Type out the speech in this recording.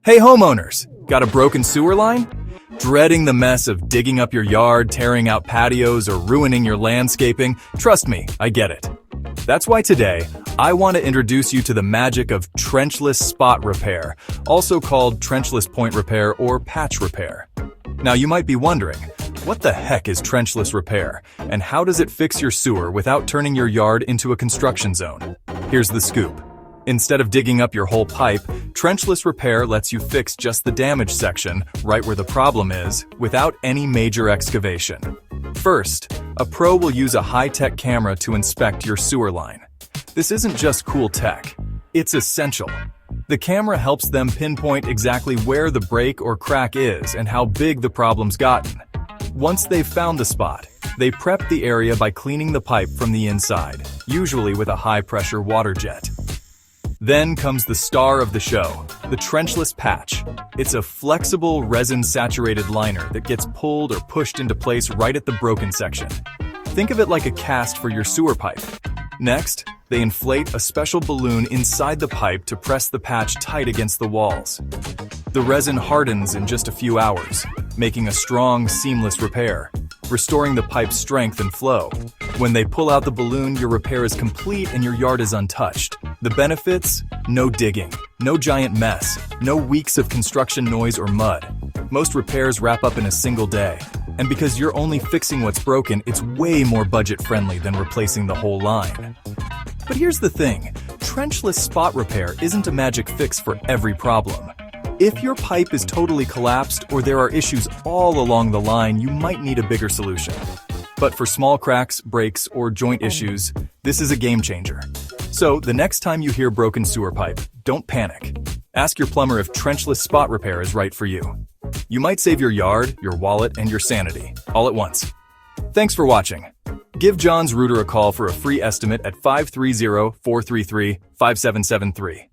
Hey homeowners, got a broken sewer line? Dreading the mess of digging up your yard, tearing out patios, or ruining your landscaping? Trust me, I get it. That's why today, I want to introduce you to the magic of trenchless spot repair, also called trenchless point repair or patch repair. Now you might be wondering, what the heck is trenchless repair, and how does it fix your sewer without turning your yard into a construction zone? Here's the scoop. Instead of digging up your whole pipe, trenchless repair lets you fix just the damaged section, right where the problem is, without any major excavation. First, a pro will use a high-tech camera to inspect your sewer line. This isn't just cool tech, it's essential. The camera helps them pinpoint exactly where the break or crack is and how big the problem's gotten. Once they've found the spot, they prep the area by cleaning the pipe from the inside, usually with a high-pressure water jet. Then comes the star of the show, the trenchless patch. It's a flexible, resin-saturated liner that gets pulled or pushed into place right at the broken section. Think of it like a cast for your sewer pipe. Next, they inflate a special balloon inside the pipe to press the patch tight against the walls. The resin hardens in just a few hours, making a strong, seamless repair, restoring the pipe's strength and flow. When they pull out the balloon, your repair is complete and your yard is untouched. The benefits? No digging, no giant mess, no weeks of construction noise or mud. Most repairs wrap up in a single day. And because you're only fixing what's broken, it's way more budget-friendly than replacing the whole line. But here's the thing, trenchless spot repair isn't a magic fix for every problem. If your pipe is totally collapsed or there are issues all along the line, you might need a bigger solution. But for small cracks, breaks, or joint issues, this is a game changer. So the next time you hear broken sewer pipe, don't panic. Ask your plumber if trenchless spot repair is right for you. You might save your yard, your wallet, and your sanity, all at once. Thanks for watching. Give John's Rooter a call for a free estimate at 530-433-5773.